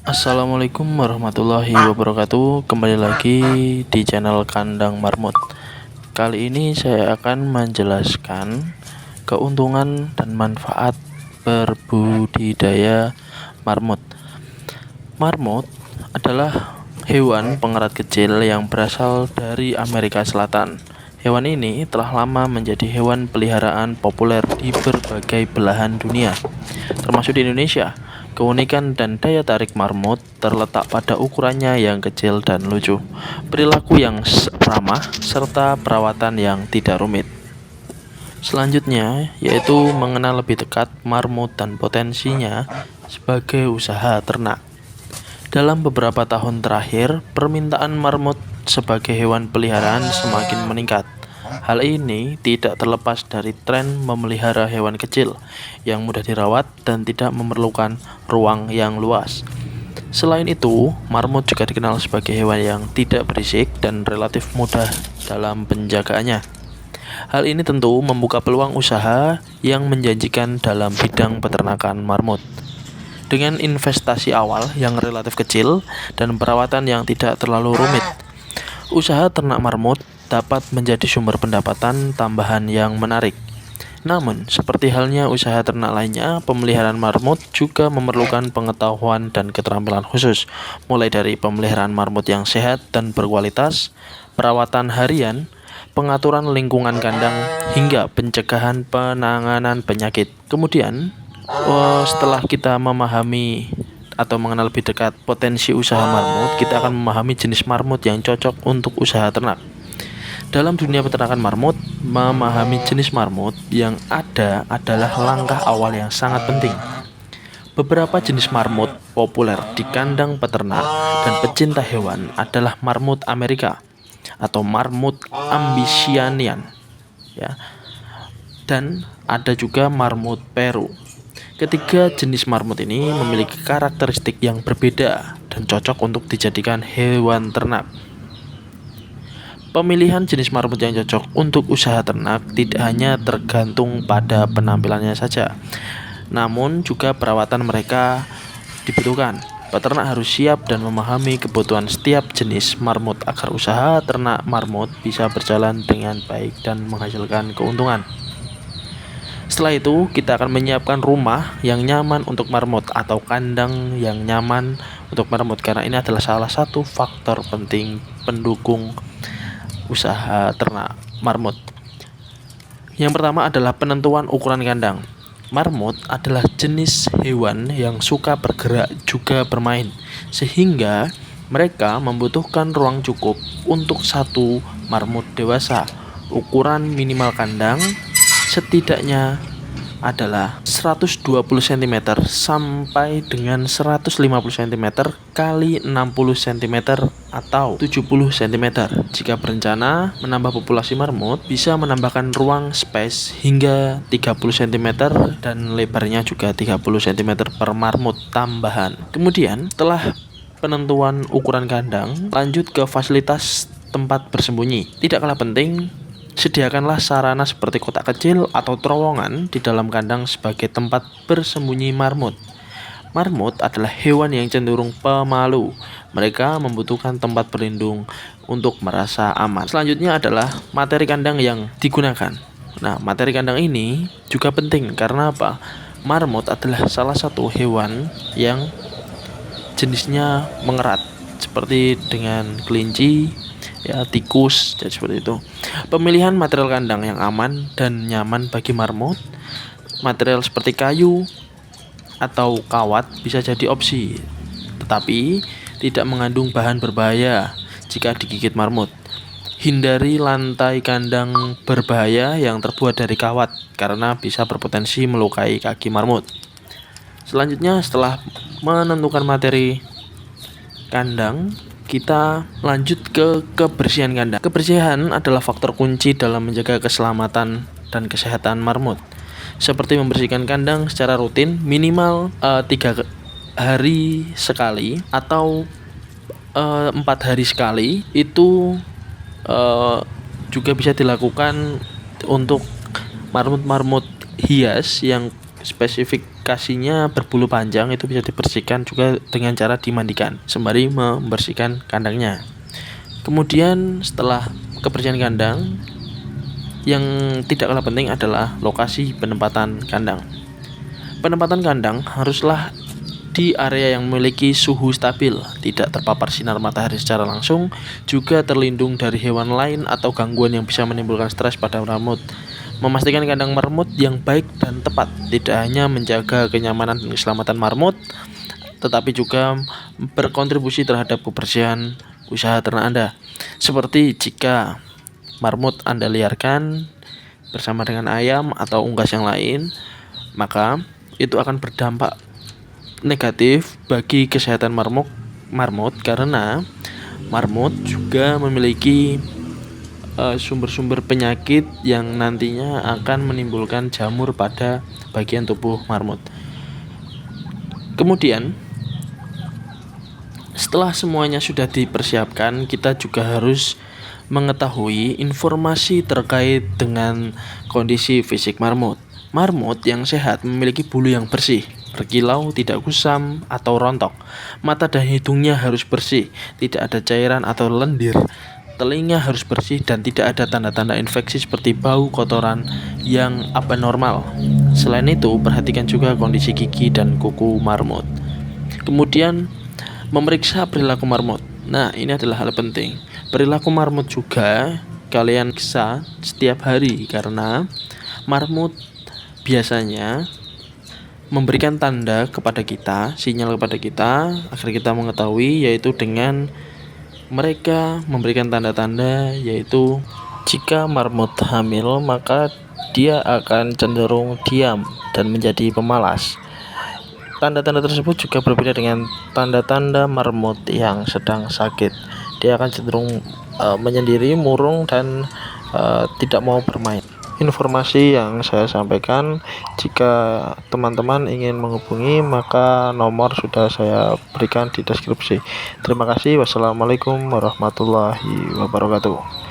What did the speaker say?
Assalamualaikum warahmatullahi wabarakatuh. Kembali lagi di channel Kandang Marmut. Kali ini saya akan menjelaskan keuntungan dan manfaat berbudidaya marmut. Marmut adalah hewan pengerat kecil yang berasal dari Amerika Selatan. Hewan ini telah lama menjadi hewan peliharaan populer di berbagai belahan dunia, termasuk di Indonesia. Keunikan dan daya tarik marmut terletak pada ukurannya yang kecil dan lucu, perilaku yang ramah, serta perawatan yang tidak rumit. Selanjutnya, yaitu mengenal lebih dekat marmut dan potensinya sebagai usaha ternak. Dalam beberapa tahun terakhir, permintaan marmut sebagai hewan peliharaan semakin meningkat. Hal ini tidak terlepas dari tren memelihara hewan kecil yang mudah dirawat dan tidak memerlukan ruang yang luas. Selain itu, marmut juga dikenal sebagai hewan yang tidak berisik dan relatif mudah dalam penjagaannya. Hal ini tentu membuka peluang usaha yang menjanjikan dalam bidang peternakan marmut. Dengan investasi awal yang relatif kecil dan perawatan yang tidak terlalu rumit, usaha ternak marmut dapat menjadi sumber pendapatan tambahan yang menarik. Namun, seperti halnya usaha ternak lainnya, pemeliharaan marmut juga memerlukan pengetahuan dan keterampilan khusus, mulai dari pemeliharaan marmut yang sehat dan berkualitas, perawatan harian, pengaturan lingkungan kandang, hingga pencegahan penanganan penyakit. Kemudian, setelah kita memahami atau mengenal lebih dekat potensi usaha marmut, kita akan memahami jenis marmut yang cocok untuk usaha ternak. Dalam dunia peternakan marmut, memahami jenis marmut yang ada adalah langkah awal yang sangat penting. Beberapa jenis marmut populer di kandang peternak dan pecinta hewan adalah marmut Amerika atau marmut ambisianian, ya. Dan ada juga marmut Peru. Ketiga jenis marmut ini memiliki karakteristik yang berbeda dan cocok untuk dijadikan hewan ternak. Pemilihan jenis marmut yang cocok untuk usaha ternak tidak hanya tergantung pada penampilannya saja, namun juga perawatan mereka dibutuhkan. Peternak harus siap dan memahami kebutuhan setiap jenis marmut agar usaha ternak marmut bisa berjalan dengan baik dan menghasilkan keuntungan. Setelah itu, kita akan menyiapkan rumah yang nyaman untuk marmut atau kandang yang nyaman untuk marmut, karena ini adalah salah satu faktor penting pendukung usaha ternak marmut. Yang pertama adalah penentuan ukuran kandang. Marmut adalah jenis hewan yang suka bergerak juga bermain, sehingga mereka membutuhkan ruang cukup untuk satu marmut dewasa. Ukuran minimal kandang setidaknya adalah 120 cm sampai dengan 150 cm kali 60 cm atau 70 cm. Jika berencana menambah populasi marmut, bisa menambahkan ruang space hingga 30 cm dan lebarnya juga 30 cm per marmut tambahan. Kemudian, setelah penentuan ukuran kandang, lanjut ke fasilitas tempat bersembunyi. Tidak kalah penting, sediakanlah sarana seperti kotak kecil atau terowongan di dalam kandang sebagai tempat bersembunyi marmut. Marmut adalah hewan yang cenderung pemalu. Mereka membutuhkan tempat berlindung untuk merasa aman. Selanjutnya adalah materi kandang yang digunakan. Nah, materi kandang ini juga penting karena apa? Marmut adalah salah satu hewan yang jenisnya mengerat, seperti dengan kelinci, ya, tikus, jadi seperti itu. Pemilihan material kandang yang aman dan nyaman bagi marmut, material seperti kayu atau kawat bisa jadi opsi, tetapi tidak mengandung bahan berbahaya jika digigit marmut. Hindari lantai kandang berbahaya yang terbuat dari kawat karena bisa berpotensi melukai kaki marmut. Selanjutnya, setelah menentukan materi kandang, kita lanjut ke kebersihan kandang. Kebersihan adalah faktor kunci dalam menjaga keselamatan dan kesehatan marmut. Seperti membersihkan kandang secara rutin, minimal 3 hari sekali atau 4 hari sekali. Itu juga bisa dilakukan untuk marmut-marmut hias yang spesifikasinya berbulu panjang itu bisa dibersihkan juga dengan cara dimandikan sembari membersihkan kandangnya. Kemudian setelah kebersihan kandang, yang tidak kalah penting adalah lokasi penempatan kandang. Penempatan kandang haruslah di area yang memiliki suhu stabil, tidak terpapar sinar matahari secara langsung, juga terlindung dari hewan lain atau gangguan yang bisa menimbulkan stres pada marmut. Memastikan kandang marmut yang baik dan tepat tidak hanya menjaga kenyamanan dan keselamatan marmut, tetapi juga berkontribusi terhadap kebersihan usaha ternak Anda. Seperti jika marmut Anda liarkan bersama dengan ayam atau unggas yang lain, maka itu akan berdampak negatif bagi kesehatan marmut karena marmut juga memiliki sumber-sumber penyakit yang nantinya akan menimbulkan jamur pada bagian tubuh marmut. Kemudian setelah semuanya sudah dipersiapkan, kita juga harus mengetahui informasi terkait dengan kondisi fisik marmut. Marmut yang sehat memiliki bulu yang bersih, berkilau, tidak kusam atau rontok. Mata dan hidungnya harus bersih, tidak ada cairan atau lendir. Telinga harus bersih dan tidak ada tanda-tanda infeksi seperti bau kotoran yang abnormal. Selain itu, perhatikan juga kondisi gigi dan kuku marmut. Kemudian, memeriksa perilaku marmut. Nah, ini adalah hal penting. Perilaku marmut juga kalian periksa setiap hari karena marmut biasanya memberikan tanda kepada kita, sinyal kepada kita agar kita mengetahui, yaitu dengan mereka memberikan tanda-tanda, yaitu jika marmut hamil maka dia akan cenderung diam dan menjadi pemalas. Tanda-tanda tersebut juga berbeda dengan tanda-tanda marmut yang sedang sakit. Dia akan cenderung menyendiri, murung, dan tidak mau bermain. Informasi yang saya sampaikan, jika teman-teman ingin menghubungi maka nomor sudah saya berikan di deskripsi. Terima kasih. Wassalamualaikum warahmatullahi wabarakatuh.